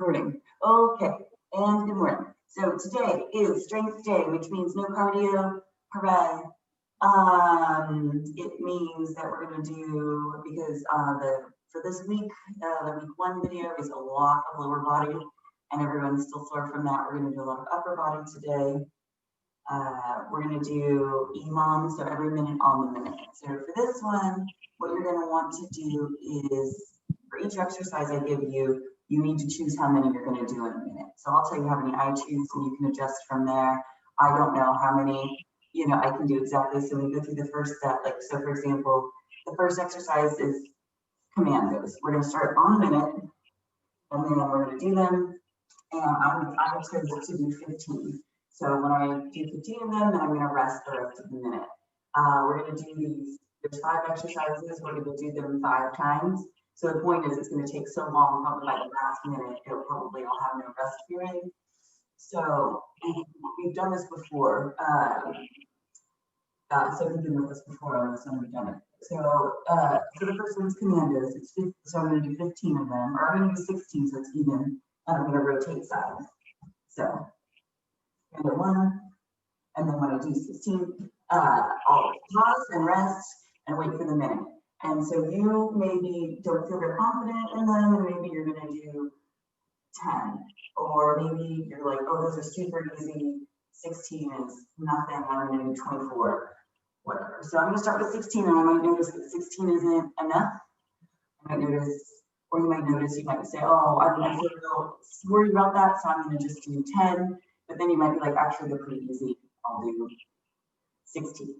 Recording. Okay, and good morning. So today is strength day, which means no cardio. Hooray. It means that we're going to do, because for this week, the week one video is a lot of lower body, and everyone's still sore from that. We're going to do a lot of upper body today. We're going to do EMOM, so every minute on the minute. So for this one, what you're going to want to do is, for each exercise I give you, you need to choose how many you're going to do in a minute. So I'll tell you how many I choose, and you can adjust from there. I don't know how many, I can do exactly. So we go through the first step. Like, so for example, the first exercise is commandos. We're going to start on a minute, and then we're going to do them. And I chose to do 15. So when I do 15 of them, then I'm going to rest the rest of the minute. We're going to do these, there's 5 exercises. We're going to do them 5 times. So the point is, it's going to take so long, probably by the last minute, it'll probably all have no rest period. So we've done this before. So we've been with this before on this one, we've done it. So the first one's commandos. So I'm going to do 15 of them, or I'm going to do 16, so it's even. And I'm going to rotate sides. So commando 1, and then when I do 16, I'll pause and rest and wait for the minute. And so you maybe don't feel very confident in them, and maybe you're going to do 10, or maybe you're like, oh, those are super easy. 16 is nothing. I'm going to do 24, whatever. So I'm going to start with 16, and I might notice that 16 isn't enough. I might notice, or you might notice, you might say, oh, I feel real worried about that, so I'm going to just do 10. But then you might be like, actually, they're pretty easy. I'll do 16.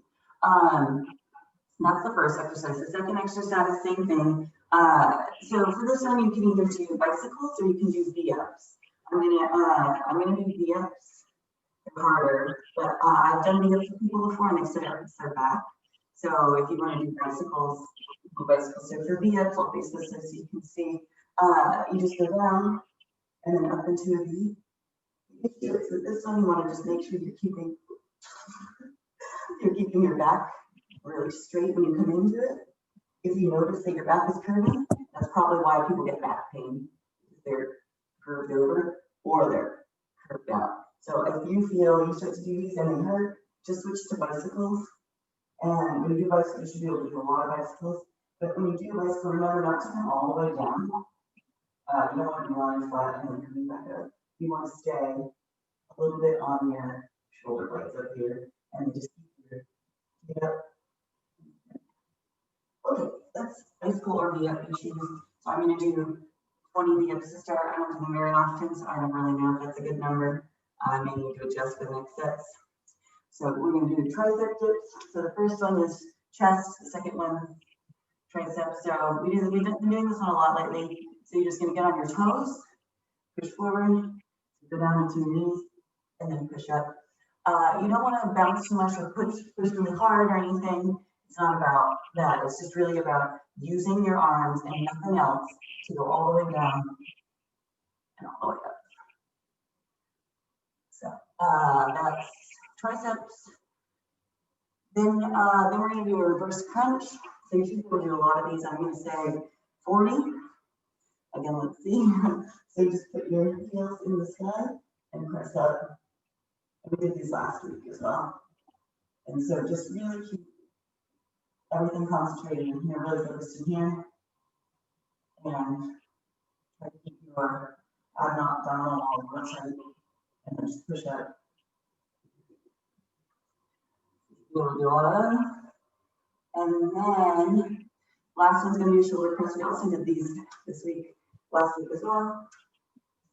That's the first exercise. The second exercise, same thing. So for this one, you can either do bicycles or you can do V-ups. I'm gonna do V-ups harder, but I've done V-ups for people before, and they sit up and start back. So if you want to do bicycles, do bicycles. So for V-ups, I'll face this so you can see. You just go down and then up into a V. So this one, you want to just make sure you're keeping your back really straight when you come into it. If you notice that your back is curving, that's probably why people get back pain. They're curved over or they're curved out. So if you feel you start to do these and they hurt, just switch to bicycles. And when you do bicycles, you should be able to do a lot of bicycles. But when you do bicycle, remember not to come all the way down. You don't want to be lying flat and then coming back up. You want to stay a little bit on your shoulder blades up here, and just keep your feet up. Okay, that's bicycle or V-up you choose. So I'm going to do 20 V-ups to start. I don't do them very often, so I don't really know if that's a good number. I may need to adjust for the next sets. So we're going to do tricep dips. So the first one is chest. The second one, triceps. So we've been doing this one a lot lately. So you're just going to get on your toes, push forward, go down onto your knees, and then push up. You don't want to bounce too much or push really hard or anything. It's not about that. It's just really about using your arms and nothing else to go all the way down and all the way up. So that's triceps. Then we're going to do a reverse crunch. So you should do a lot of these. I'm going to say 40. Again, let's see. So you just put your heels in the sky and press up. And we did these last week as well. And so just really keep everything concentrated in here, really focused in here. And try to keep your abdominal wall on one side. And then just push up. We'll do all of them. And then last one's going to be shoulder press. We also did these this week, last week as well.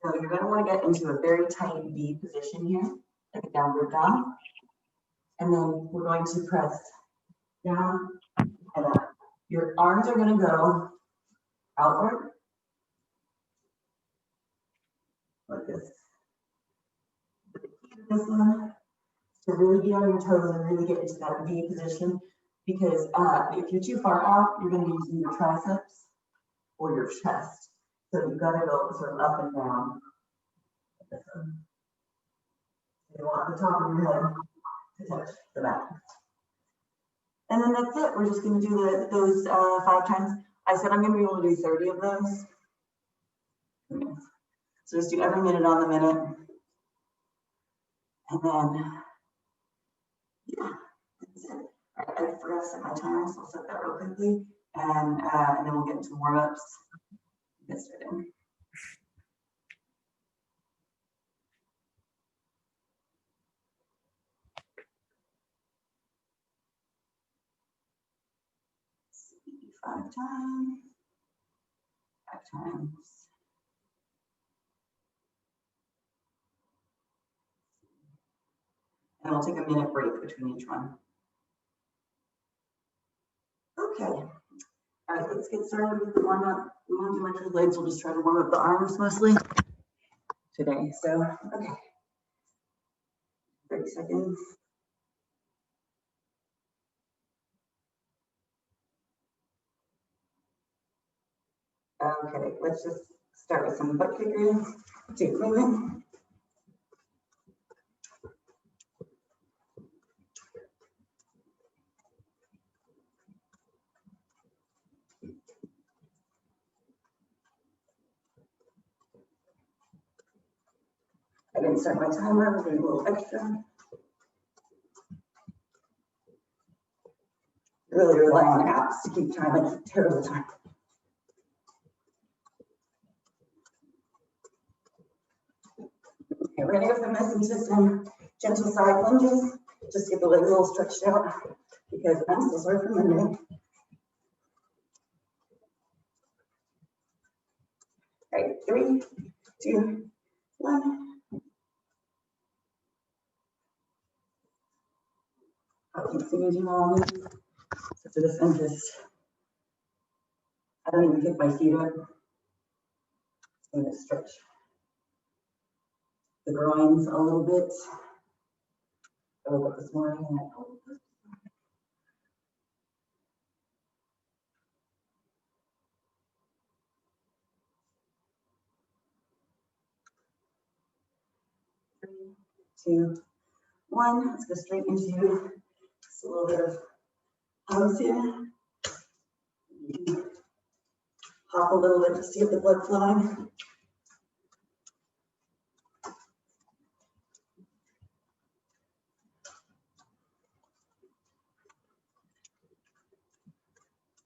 So you're going to want to get into a very tight V position here, like a downward dog. And then we're going to press down and up. Your arms are going to go outward, like this. But the key to this one is to really be on your toes and really get into that V position. Because if you're too far out, you're going to be using your triceps or your chest. So you've got to go sort of up and down. You want the top of your head to touch the back. And then that's it. We're just going to do those 5 times. I said I'm going to be able to do 30 of those. So just do every minute on the minute. And then, yeah, that's it. All right, I forgot to set my timer, so I'll set that real quickly. And then we'll get into warm-ups. Get started. Five times. And we'll take a minute break between each one. Okay. All right, let's get started with the warm up. We won't do much with legs, we'll just try to warm up the arms mostly today. So, okay. 30 seconds. Okay, let's just start with some butt kickers. Deep movement. I didn't start my timer, we're doing a little extra. Really rely on apps to keep time. I keep terrible time. Okay, we're gonna go for messing system, gentle side lunges, just get the legs a little stretched out because I'm still sore from Monday. All right, 3, 2, 1. I'll keep singing all of this. So this end just, I don't even kick my feet up. I'm gonna stretch the groins a little bit. I woke up this morning and I told you. 3, 2, 1. Let's go straight into just a little bit of hugs here. Hop a little bit just to get the blood flowing.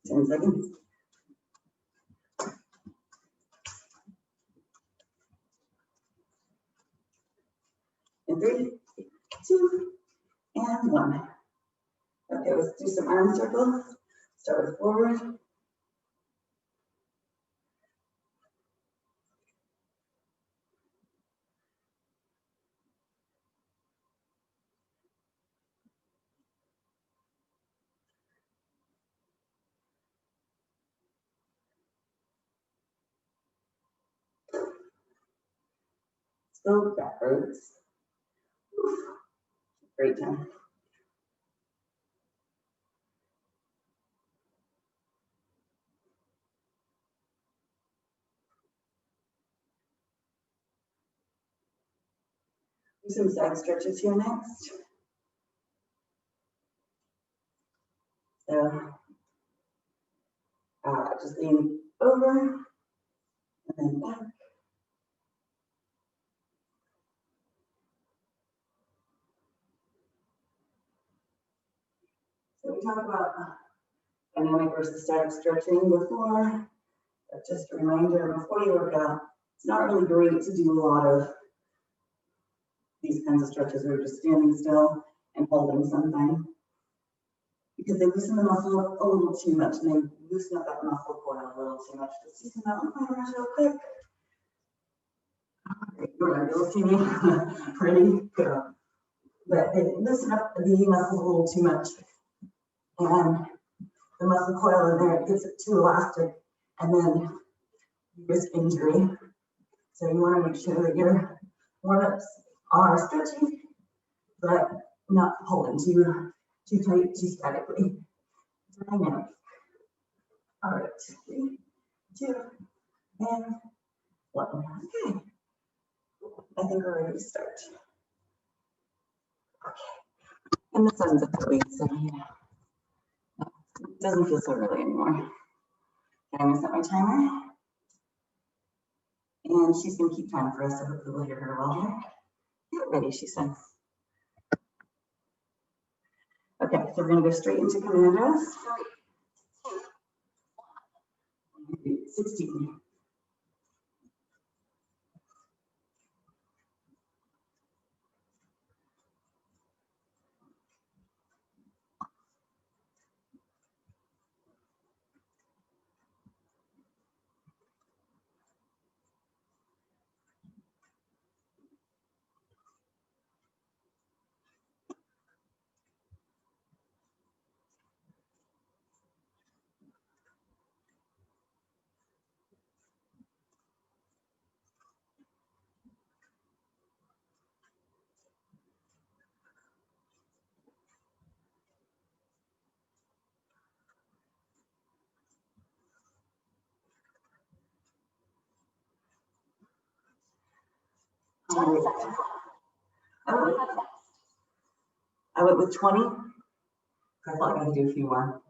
Ten seconds. And 3, 2, and 1. Okay, let's do some arm circles. Start with forward. Go backwards. Oof. Great time. Do some side stretches here next. So just lean over and then back. So we talked about dynamic versus static stretching before. But just a reminder, before you work out, it's not really great to do a lot of these kinds of stretches where you're just standing still and holding something, because they loosen the muscle up a little too much and they loosen up that muscle coil a little too much. Let's do some mountain climbers real quick. You'll see me ready, go. But they loosen up the muscles a little too much, and the muscle coil in there, it gets it too elastic, and then you risk injury. So you want to make sure that your warm-ups are stretching, but not holding too tight, too statically. Dynamic. All right, 3, 2, and 1. Okay. I think we're ready to start. Okay. And the sun's up early, so it doesn't feel so early anymore. Okay, I'm gonna set my timer. And she's going to keep time for us, so hopefully we'll hear her well here. Get ready, she says. Okay, so we're going to go straight into commandos. 16. I went with 20. I thought I could do a few more.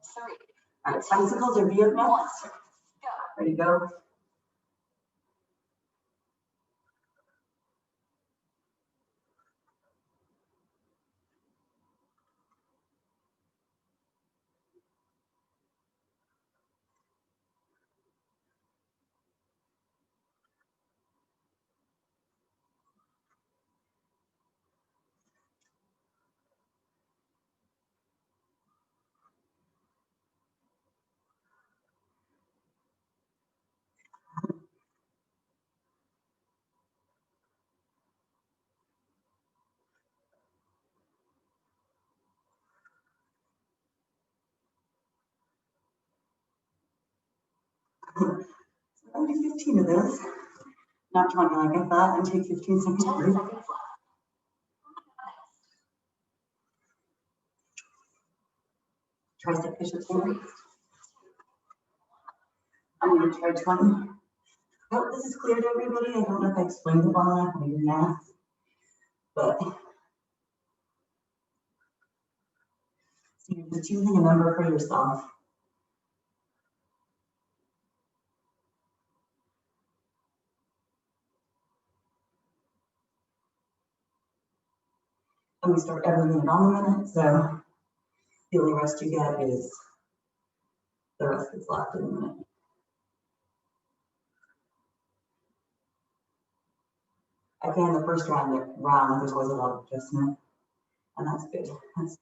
All right, bicycles are V up next. Ready, go. I'll do 15 of those. Not 20 like I thought, and take 15 seconds break. Tricep push-ups. I'm going to try 20. I hope this is clear to everybody. I don't know if I explained it well enough. I didn't ask. But so you're just choosing a number for yourself. And we start every minute on the minute, so the only rest you get is the rest that's left in the minute. I found the first round, there's always a lot of adjustment, and that's good. That's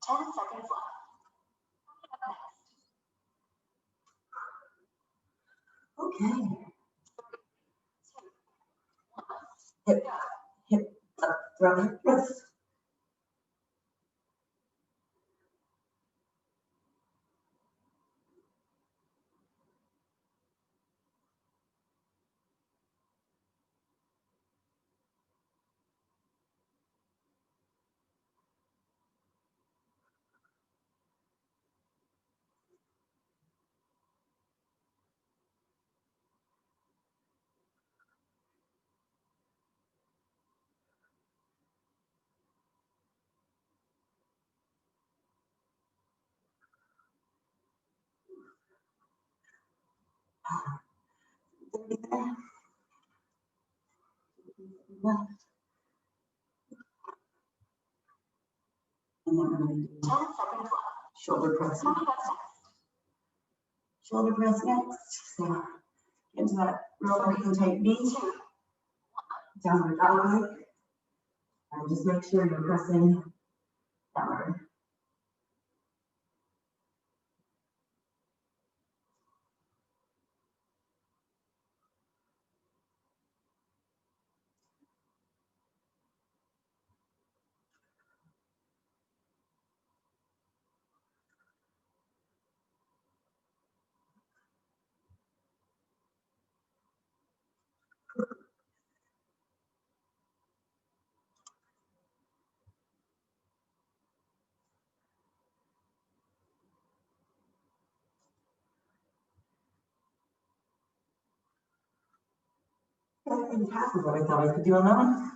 10 seconds left. Okay. Hip, up, throw, yes. Left. And then we're going to do 10 seconds left. Shoulder press next. Shoulder press next. So get into that real nice and tight knee. Downward dog. And just make sure you're pressing downward. I think half of what I thought I could do on that one.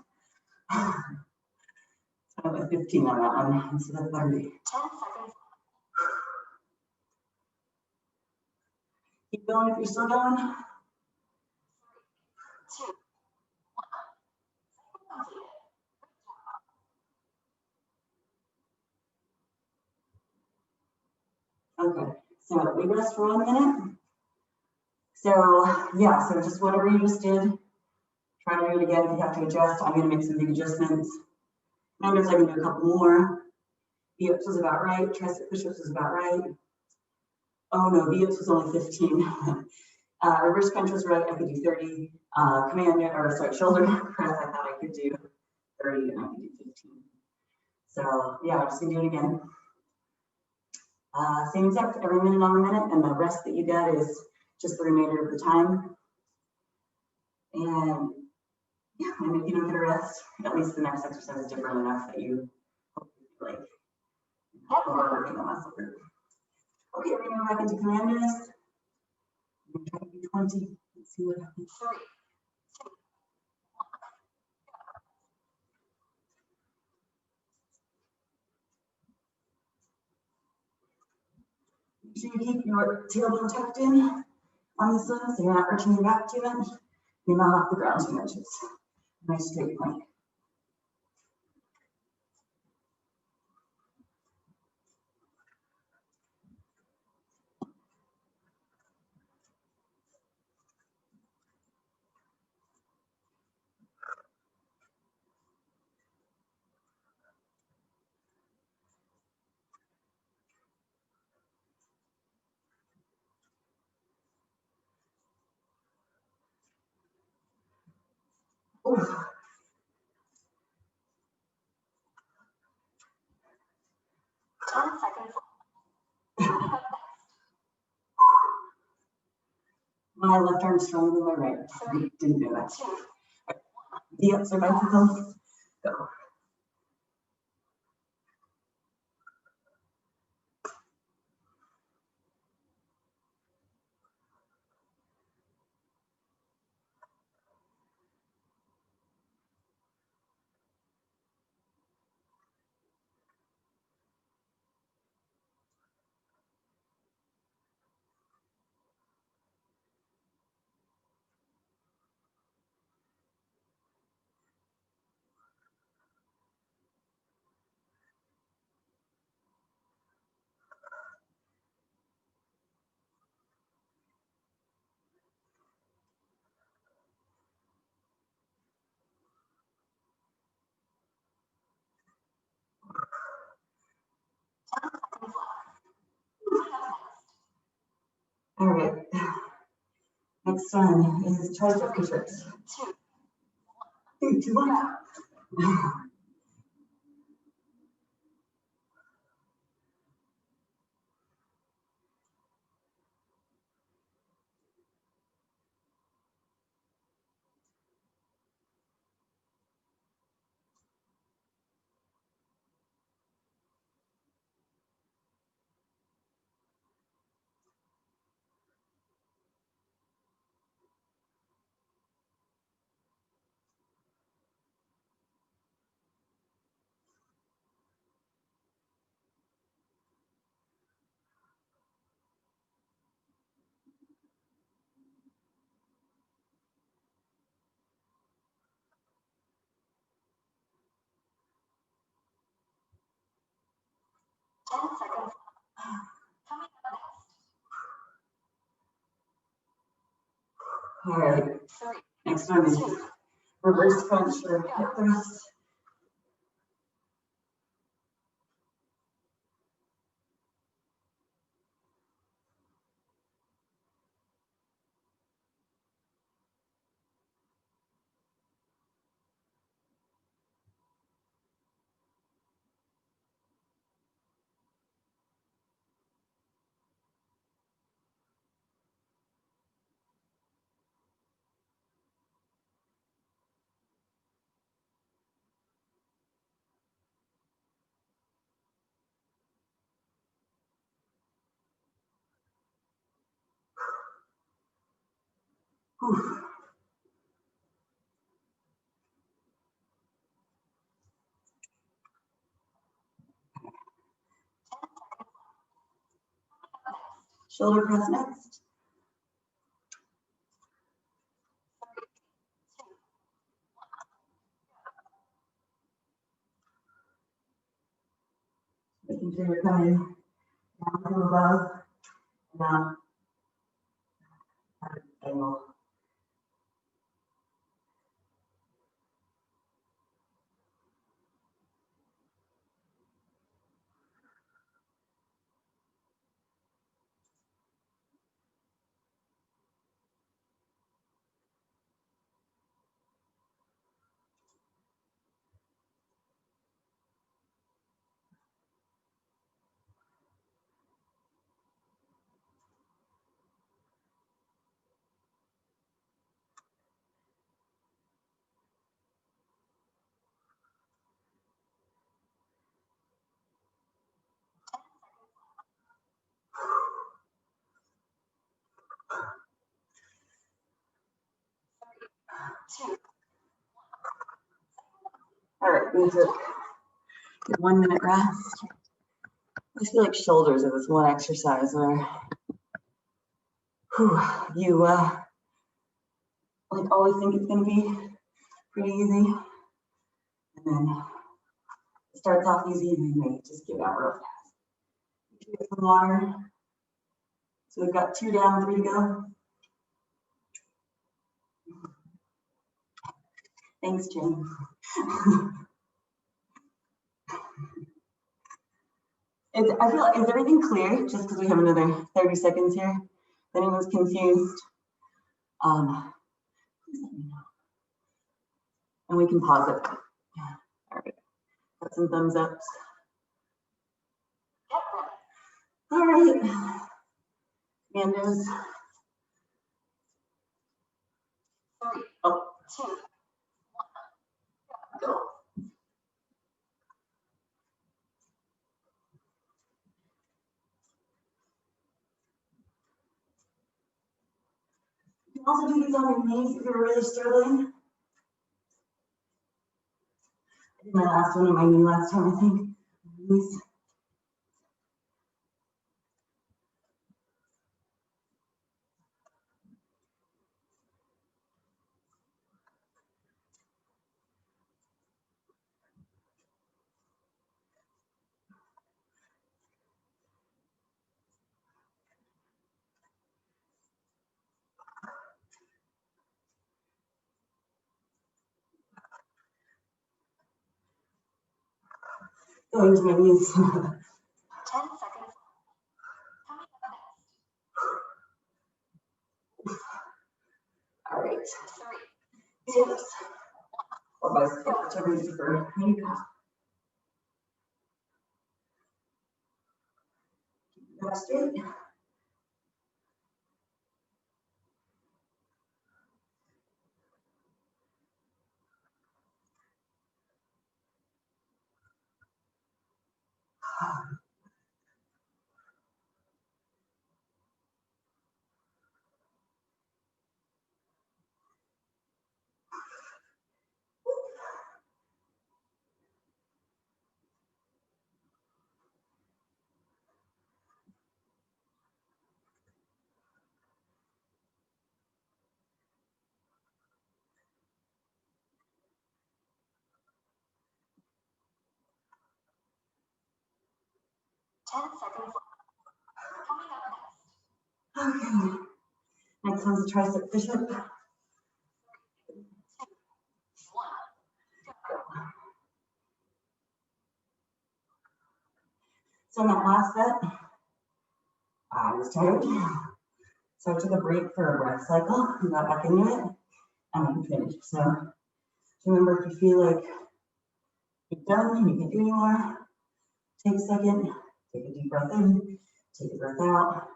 So I went 15 on that one instead of 30. 10 seconds. Keep going if you're still going. 2, 1. Okay, so we rest for 1 minute. So yeah, so just whatever you just did, try to do it again. If you have to adjust, I'm going to make some big adjustments. Numbers, I can do a couple more. V-ups was about right. Tricep push-ups was about right. Oh no, V-ups was only 15. Reverse crunch was right. I could do 30. Shoulder press, I thought I could do 30 and I could do 15. So yeah, I'm just gonna do it again. Same exact every minute on the minute, and the rest that you get is just the remainder of the time. And yeah, and if you don't get a rest, at least the next exercise is different enough that you hopefully like working the muscle group. Okay, we're gonna go back into commanders. I'm gonna try to do 20. Let's see what happens. 3, 2, 1. Make sure you keep your tailbone tucked in on this one, so you're not arching your back too much. You're not off the ground too much. It's a nice straight plank. Ooh. 10 seconds. My left arm stronger than my right. I didn't know that. 2. The ups are bicycles. Go. All right. Next one is tricep push-ups. 2, 2, 1. All right. Next one is reverse crunch or hip thrust. Whew. Shoulder press next. Making sure you're coming down from above, down at an angle. All right, we took a 1 minute rest. I feel like shoulders are this one exercise where you like always think it's going to be pretty easy, and then it starts off easy and then you just give out real fast. Get some water. So we've got 2 down, 3 to go. Thanks, James. I feel like, is everything clear? Just because we have another 30 seconds here. If anyone's confused, please let me know. And we can pause it. Yeah. All right. Got some thumbs ups. All right. Commandos. 3, 2, 1, go. You can also do these on your knees if you're really struggling. I did my last one on my knee last time, I think. Knees. Going to my knees. 10 seconds. All right. 3, 2, 4 by 4, whichever you prefer. Here you go. Keep your back straight. Okay. Next one's a tricep push-up. So in that last set, I was tired. So I took a break for a breath cycle and got back into it, and we finished. So remember, if you feel like you're done and you can't do anymore, take a second, take a deep breath in, take a breath out,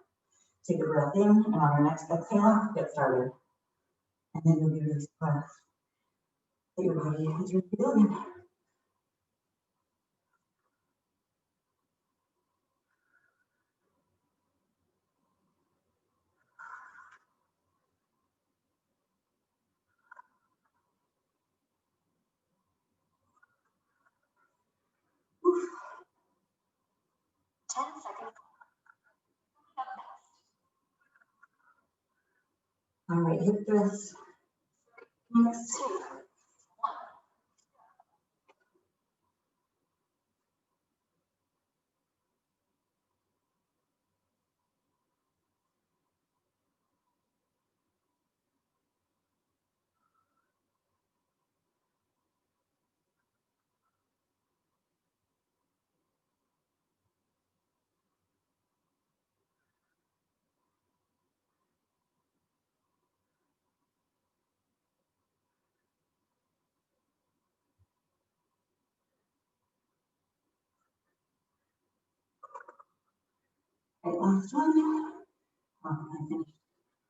take a breath in, and on your next exhale, get started. And then you'll be really surprised that your body is rebuilding. Oof. 10 seconds. All right, hip thrust. Next. All right, last one. Oh, I finished.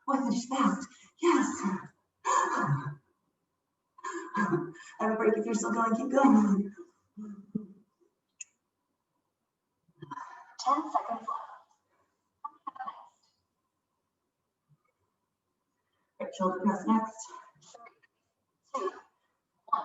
Oh, I finished fast. Yes. Have a break if you're still going. Keep going. 10 seconds left. Right, shoulder press next. 3, 2, 1.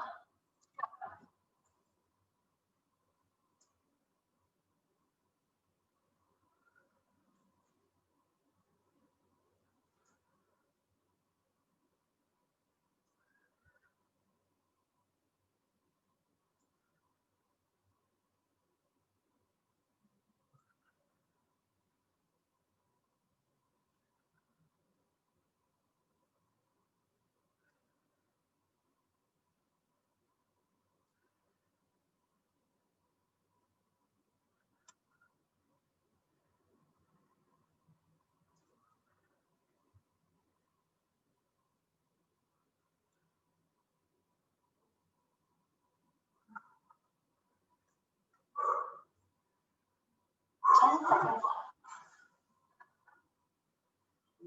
10 seconds left.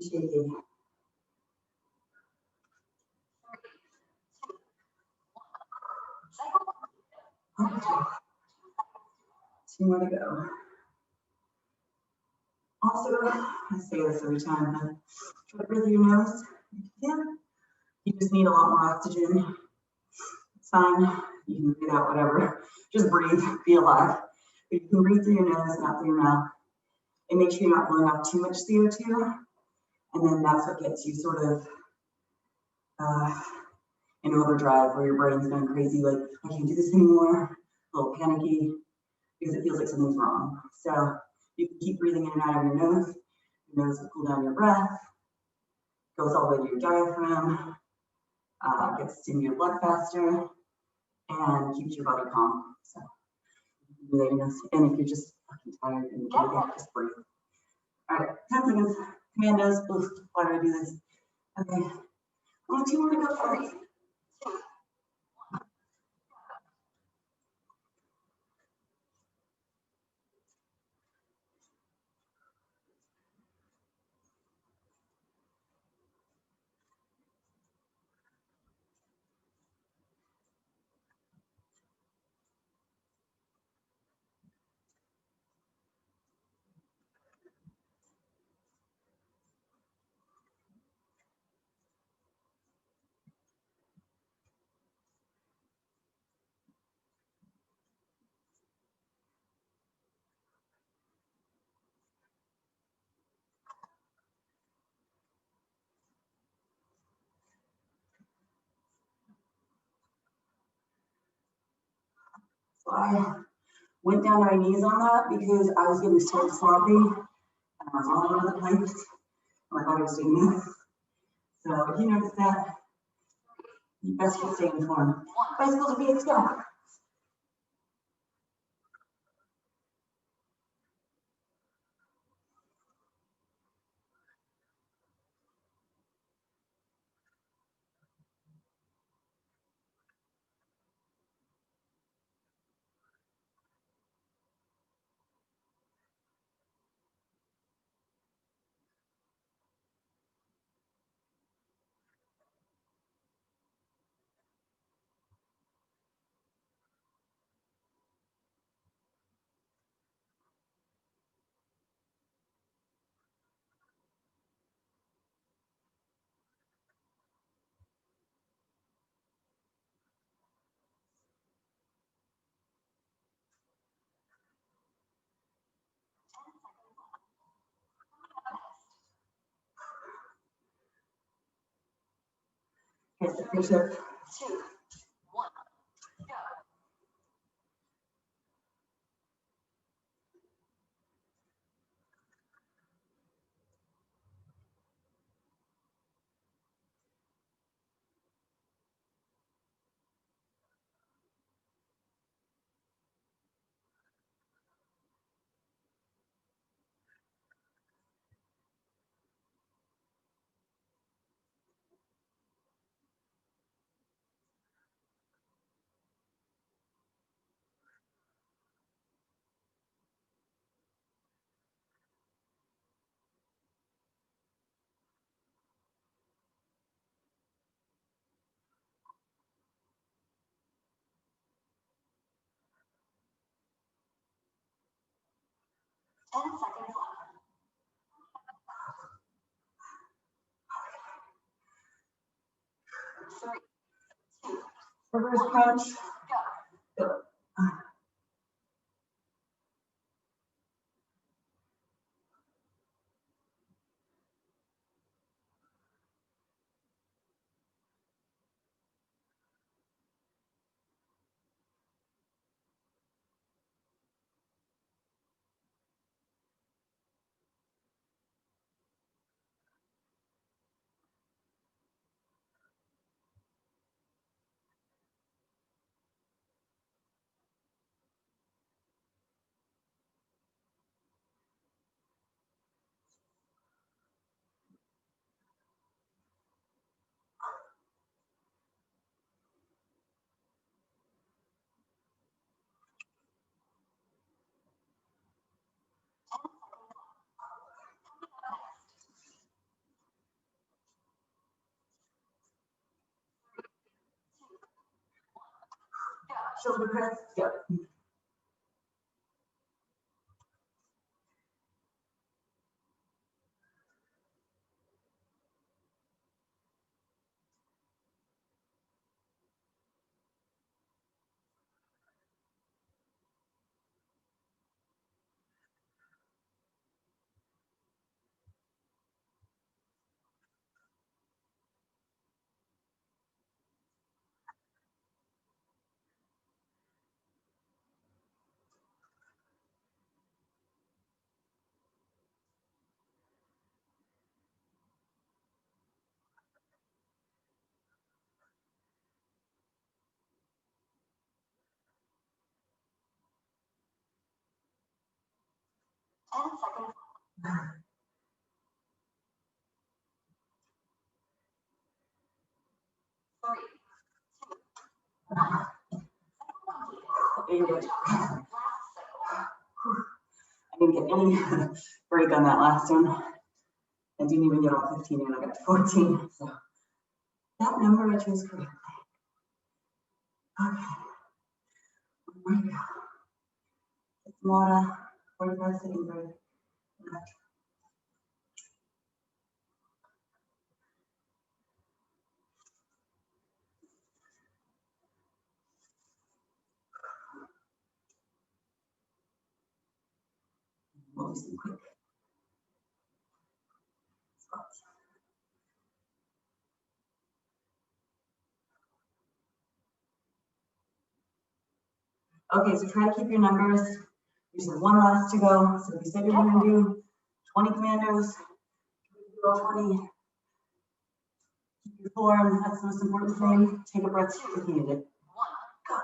Shaking. 3, 2, 1. Okay. 2 more to go. Also, I say this every time, but try to breathe through your nose. Yeah. You just need a lot more oxygen. It's fine. You can breathe out whatever. Just breathe, be alive. But you can breathe through your nose, not through your mouth. And make sure you're not blowing off too much CO2. And then that's what gets you sort of in overdrive where your brain's going crazy, like, I can't do this anymore, a little panicky, because it feels like something's wrong. So you can keep breathing in and out of your nose. Your nose will cool down your breath, goes all the way to your diaphragm, gets into your blood faster, and keeps your body calm. So, and if you're just fucking tired and you can't get, just breathe. All right, 10 seconds. Commandos, boost. Why do I do this? Okay, only 2 more to go. 3, 2. So I went down my knees on that because I was getting so sloppy and I was all over the place. My body was doing this. So if you notice that, you best keep staying informed. Bicycle to be, let's go. Bishop. 2, 1, go. Ten seconds left. Three, two, Reverse crunch. go. Go. Shoulder press. Go. Ten seconds. 3, 2, 1. English. Last I didn't get any break on that last one. I didn't even get all 15 and I got 14. So that number I chose correctly. Okay. One more to go. It's water. 45 second break. We'll do some quick squats. Okay, so try to keep your numbers. You said one last to go. So if you said you're going to do 20 commandos, do all 20. Keep your form. That's the most important thing. Take a breath if you need it. 1, go.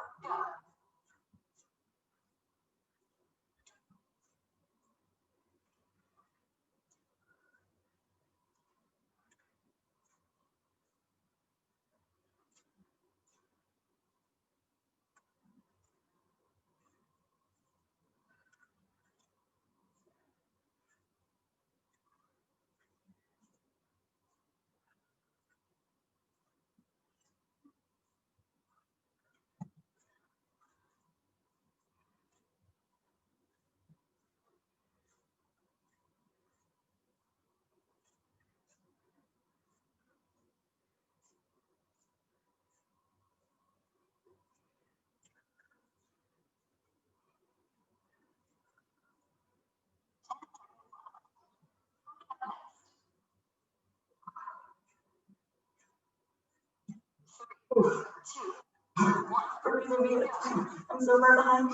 Oof. 2, 1. For reason being, I'm so far behind.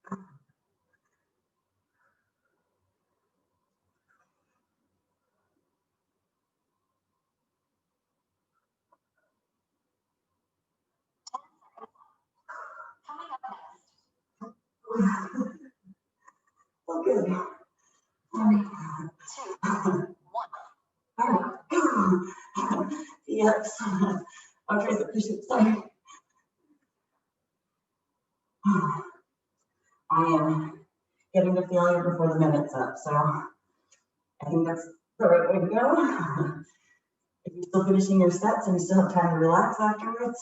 Coming up next. Oh, good. 3, 2, 1. All right. Yes. I'll try to push it. Sorry. I am getting the feeling before the minute's up, so I think that's the right way to go. If you're still finishing your sets and you still have time to relax afterwards,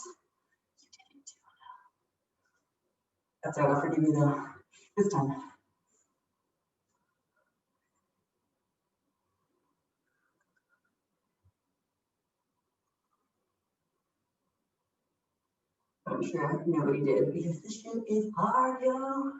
that's right. I'll forgive you this time. I'm sure nobody did because this shit is hard, yo.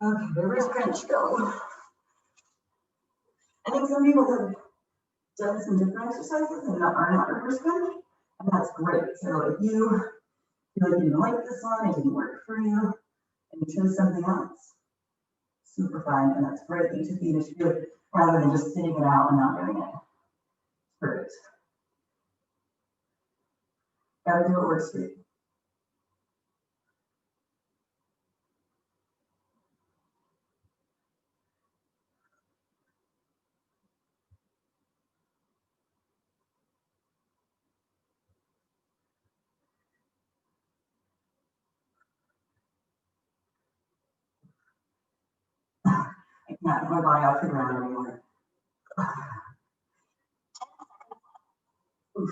Okay, reverse crunch, go. I think some people have done some different exercises and are not reverse crunch, and that's great. So if you feel like you didn't like this one, it didn't work for you, and you choose something else, super fine, and that's great. You took the initiative rather than just sitting it out and not doing it. Perfect. Gotta do what works for you. I can't get my body off the ground anymore. Oof.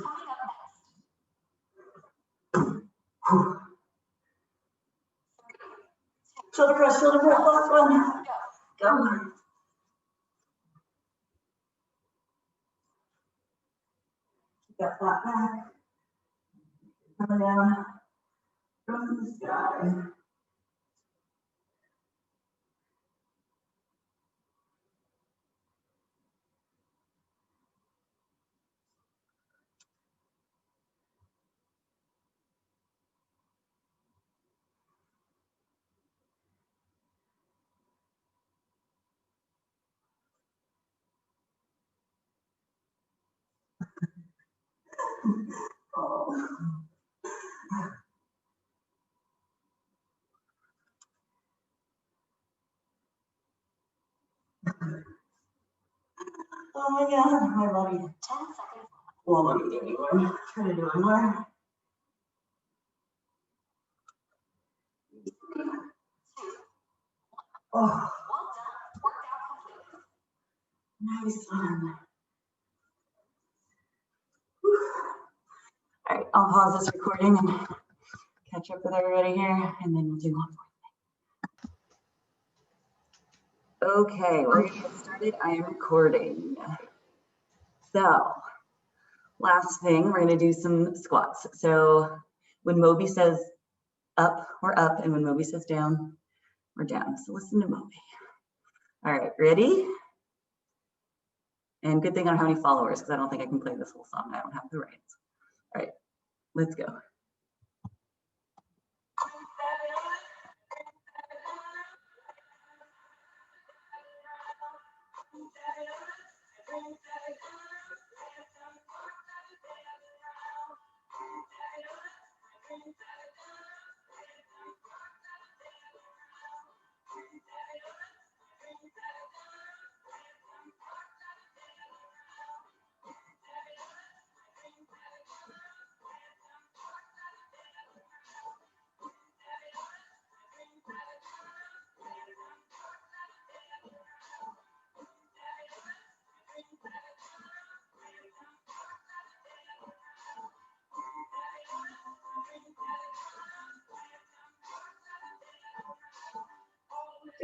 Shoulder press, last one. Go. Keep that flat back. Coming down from the sky. Oh. Oh my God, my body. 10 seconds. Won't let me do anymore. Try to do one more. 2, 1. Oh, Well done. Workout complete. nice one. Whew. All right, I'll pause this recording and catch up with everybody here, and then we'll do one more. Okay, we're gonna get started. I am recording. So, last thing, we're gonna do some squats. So, when Moby says up, we're up, and when Moby says down, we're down. So listen to Moby. All right, ready? And good thing I don't have any followers because I don't think I can play this whole song. I don't have the rights. All right, let's go.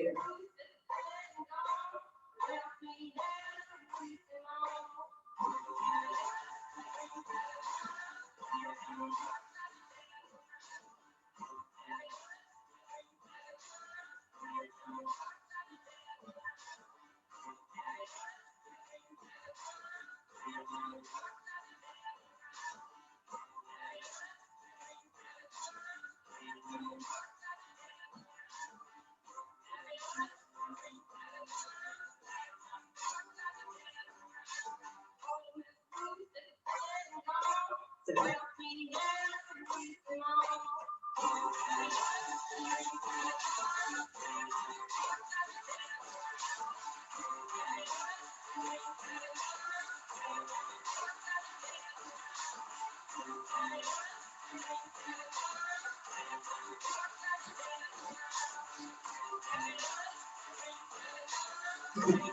Good. Good.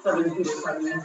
Southern Peter Pregnant.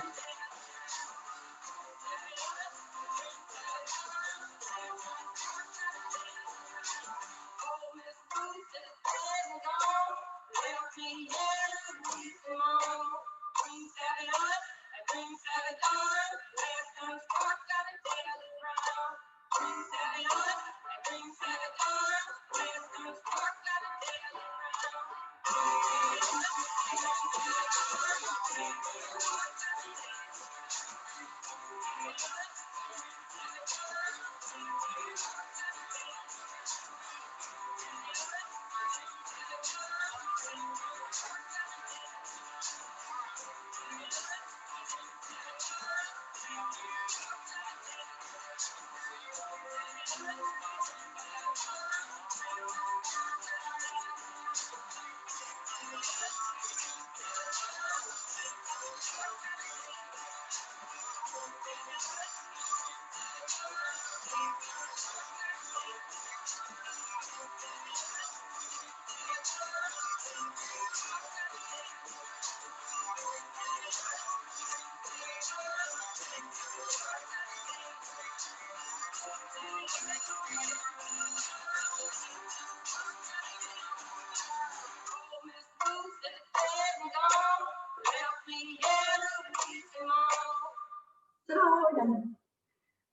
So we're done.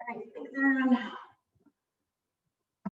All right, thanks, everyone.